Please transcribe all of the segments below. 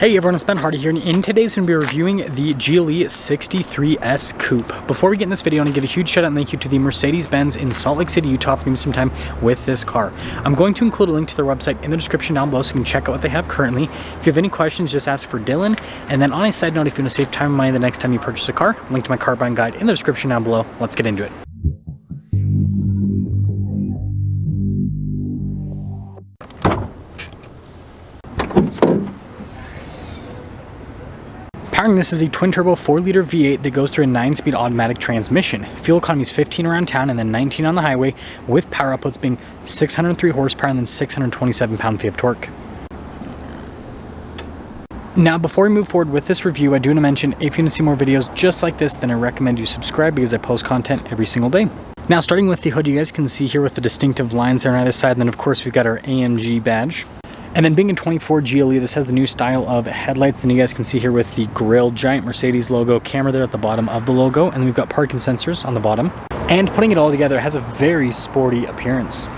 Hey everyone, it's Ben Hardy here, and in today's going to be reviewing the GLE 63 S Coupe. Before we get in this video, I want to give a huge shout out and thank you to the Mercedes-Benz in Salt Lake City, Utah for giving me some time with this car. I'm going to include a link to their website in the description down below so you can check out what they have currently. If you have any questions, just ask for Dylan. And then on a side note, if you want to save time and money the next time you purchase a car, link to my car buying guide in the description down below. Let's get into it. Powering this is a twin-turbo 4-liter V8 that goes through a 9-speed automatic transmission. Fuel economy is 15 around town and then 19 on the highway, with power outputs being 603 horsepower and then 627 pound-feet of torque. Now, before we move forward with this review, I do want to mention if you want to see more videos just like this, then I recommend you subscribe because I post content every single day. Now, starting with the hood, you guys can see here with the distinctive lines there on either side, and then of course we've got our AMG badge. And then being in 24 GLE, this has the new style of headlights. Then you guys can see here with the grille, giant Mercedes logo, camera there at the bottom of the logo, and then we've got parking sensors on the bottom. And putting it all together, it has a very sporty appearance.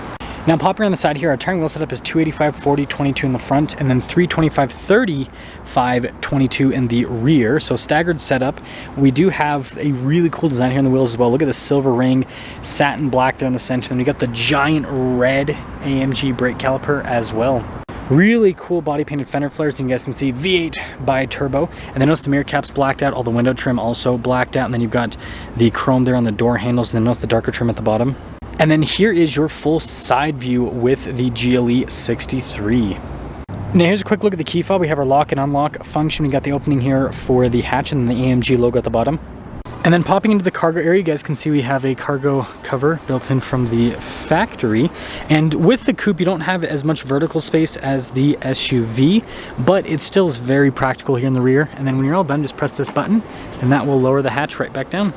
Now, popping on the side here, our tire wheel setup is 285 40 22 in the front, and then 325 30 5 22 in the rear. So staggered setup. We do have a really cool design here on the wheels as well. Look at the silver ring, satin black there in the center. Then we got the giant red AMG brake caliper as well. Really cool body painted fender flares. And you guys can see V8 by turbo, and then notice the mirror caps blacked out, all the window trim also blacked out, and then you've got the chrome there on the door handles, and then notice the darker trim at the bottom. And then here is your full side view with the GLE 63. Now here's a quick look at the key fob. We have our lock and unlock function. We got the opening here for the hatch and the AMG logo at the bottom. And then popping into the cargo area, you guys can see we have a cargo cover built in from the factory. And with the coupe, you don't have as much vertical space as the SUV, but it still is very practical here in the rear. And then when you're all done, just press this button and that will lower the hatch right back down.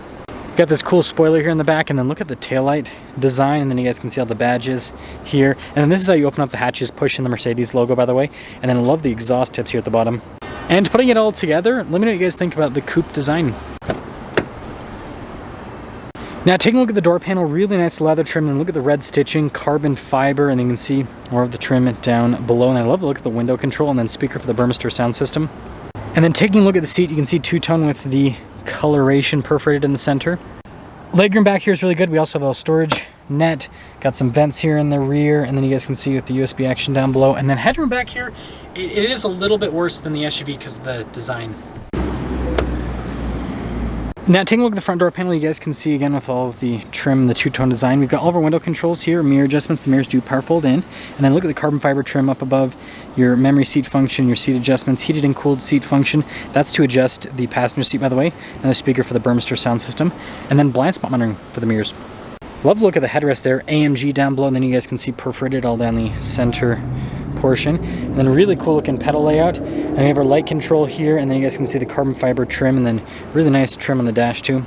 Got this cool spoiler here in the back, and then look at the taillight design, and then you guys can see all the badges here. And then this is how you open up the hatches, push in the Mercedes logo, by the way. And then I love the exhaust tips here at the bottom. And putting it all together, let me know what you guys think about the coupe design. Now taking a look at the door panel, really nice leather trim, and look at the red stitching, carbon fiber, and you can see more of the trim down below. And I love the look at the window control, and then speaker for the Burmester sound system. And then taking a look at the seat, you can see two-tone with the coloration perforated in the center. Legroom back here is really good. We also have a little storage net, got some vents here in the rear, and then you guys can see with the USB action down below. And then headroom back here, it is a little bit worse than the SUV because of the design. Now taking a look at the front door panel, you guys can see again with all of the trim, the two-tone design. We've got all of our window controls here, mirror adjustments. The mirrors do power fold in. And then look at the carbon fiber trim up above, your memory seat function, your seat adjustments, heated and cooled seat function. That's to adjust the passenger seat, by the way. Another speaker for the Burmester sound system. And then blind spot monitoring for the mirrors. Love the look at the headrest there, AMG down below, and then you guys can see perforated all down the center portion. And then a really cool looking pedal layout. And we have our light control here, and then you guys can see the carbon fiber trim, and then really nice trim on the dash too.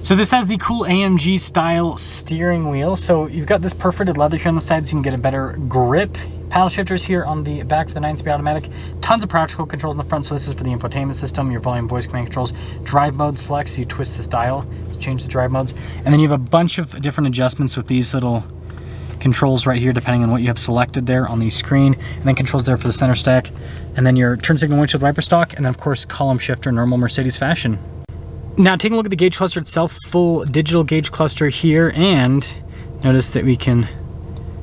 So this has the cool AMG style steering wheel. So you've got this perforated leather here on the side so you can get a better grip. Paddle shifters here on the back for the 9-speed automatic. Tons of practical controls in the front. So this is for the infotainment system, your volume, voice command controls. Drive mode select, so you twist this dial to change the drive modes. And then you have a bunch of different adjustments with these little controls right here depending on what you have selected there on the screen. And then controls there for the center stack. And then your turn signal windshield wiper stalk. And then of course column shifter, normal Mercedes fashion. Now taking a look at the gauge cluster itself, full digital gauge cluster here, and notice that we can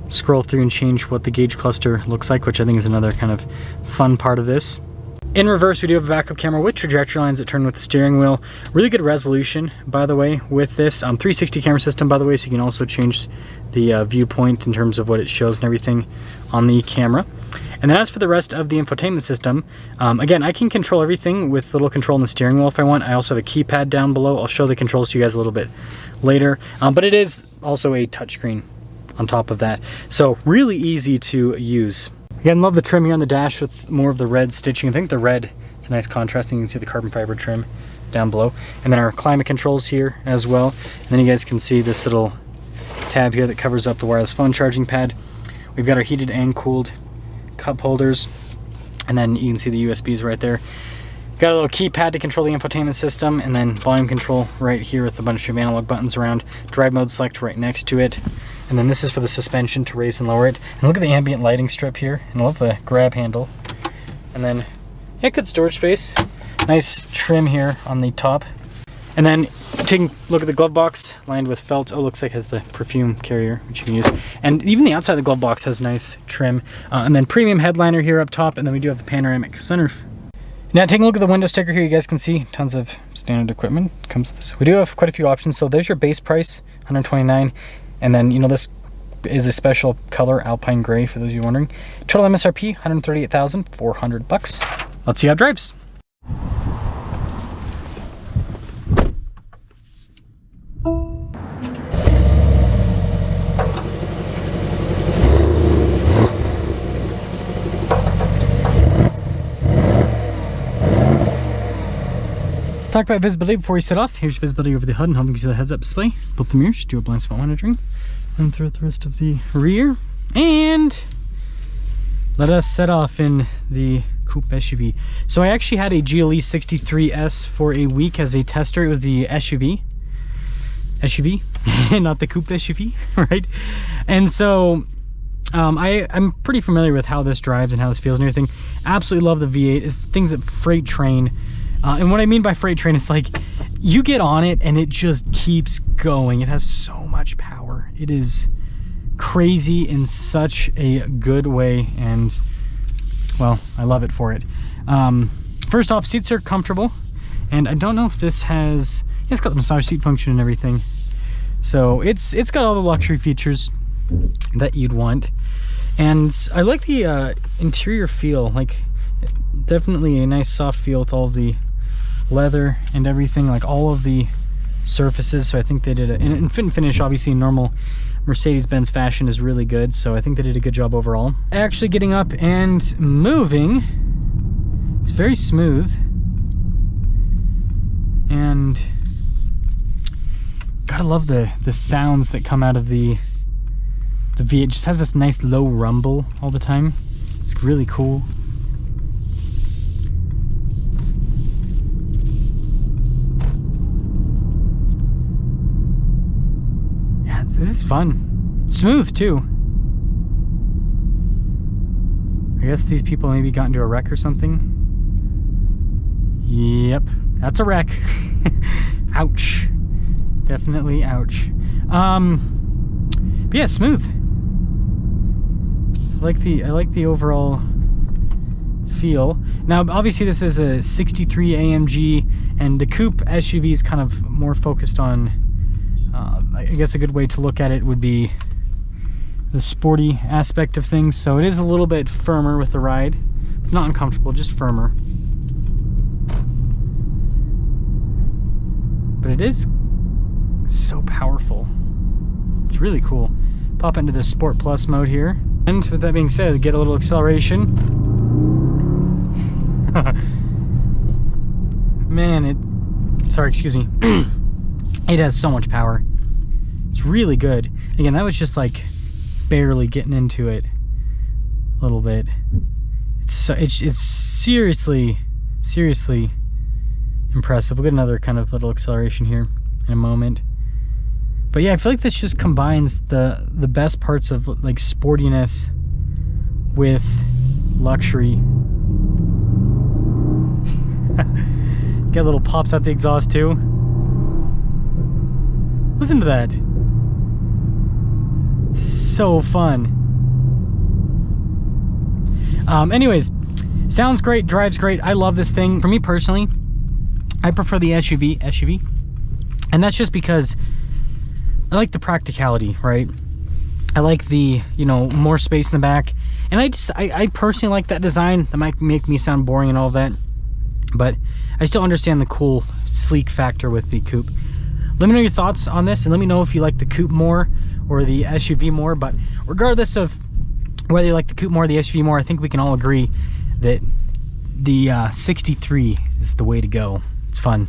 scroll through and change what the gauge cluster looks like, which I think is another kind of fun part of this. In reverse, we do have a backup camera with trajectory lines that turn with the steering wheel. Really good resolution, by the way, with this 360 camera system, by the way, so you can also change the viewpoint in terms of what it shows and everything on the camera. And then as for the rest of the infotainment system, again, I can control everything with the little control on the steering wheel if I want. I also have a keypad down below. I'll show the controls to you guys a little bit later, but it is also a touchscreen on top of that. So really easy to use. Again, love the trim here on the dash with more of the red stitching. I think the red is a nice contrast, and you can see the carbon fiber trim down below. And then our climate controls here as well. And then you guys can see this little tab here that covers up the wireless phone charging pad. We've got our heated and cooled cup holders, and then you can see the USBs right there. Got a little keypad to control the infotainment system, and then volume control right here with a bunch of analog buttons around. Drive mode select right next to it. And then this is for the suspension to raise and lower it. And look at the ambient lighting strip here. And I love the grab handle. And then, yeah, good storage space. Nice trim here on the top. And then taking a look at the glove box, lined with felt. Oh, looks like it has the perfume carrier, which you can use. And even the outside of the glove box has nice trim. And then premium headliner here up top. And then we do have the panoramic sunroof. Now taking a look at the window sticker here, you guys can see tons of standard equipment comes with this. We do have quite a few options. So there's your base price, $129. And then, you know, this is a special color, Alpine Gray, for those of you wondering. Total MSRP, $138,400. Let's see how it drives. Talk about visibility before we set off. Here's visibility over the HUD and helping you see the heads-up display. Both the mirrors, do a blind spot monitoring. And throughout the rest of the rear. And let us set off in the Coupe SUV. So I actually had a GLE 63S for a week as a tester. It was the SUV, not the Coupe SUV, right? And so I'm pretty familiar with how this drives and how this feels and everything. Absolutely love the V8. It's things that freight train. And what I mean by freight train is like, you get on it and it just keeps going. It has so much power. It is crazy in such a good way, and well, I love it for it. First off, seats are comfortable, and I don't know if this has, it's got the massage seat function and everything. So it's got all the luxury features that you'd want. And I like the interior feel, like definitely a nice soft feel with all the leather and everything, like all of the surfaces. So I think they did it, and fit and finish, obviously normal Mercedes-Benz fashion is really good, so I think they did a good job overall. Actually getting up and moving, it's very smooth, and gotta love the sounds that come out of the V8. It just has this nice low rumble all the time. It's really cool. This is fun. Smooth too. I guess these people maybe got into a wreck or something. Yep, that's a wreck. Ouch. Definitely ouch. But yeah, smooth. I like the overall feel. Now obviously this is a 63 AMG, and the Coupe SUV is kind of more focused on, I guess a good way to look at it would be the sporty aspect of things. So it is a little bit firmer with the ride. It's not uncomfortable, just firmer. But it is so powerful. It's really cool. Pop into the Sport Plus mode here. And with that being said, get a little acceleration. Man, sorry, excuse me. It has so much power. It's really good. Again, that was just like barely getting into it a little bit. It's seriously impressive. We'll get another kind of little acceleration here in a moment. But yeah, I feel like this just combines the best parts of like sportiness with luxury. Get little pops out the exhaust too. Listen to that. So fun. Anyways, sounds great, drives great. I love this thing. For me personally, I prefer the SUV, and that's just because I like the practicality, right? I like the, you know, more space in the back, and I personally like that design. That might make me sound boring and all that, but I still understand the cool, sleek factor with the Coupe. Let me know your thoughts on this, and let me know if you like the Coupe more or the SUV more. But regardless of whether you like the Coupe more or the SUV more, I think we can all agree that the 63 is the way to go. It's fun.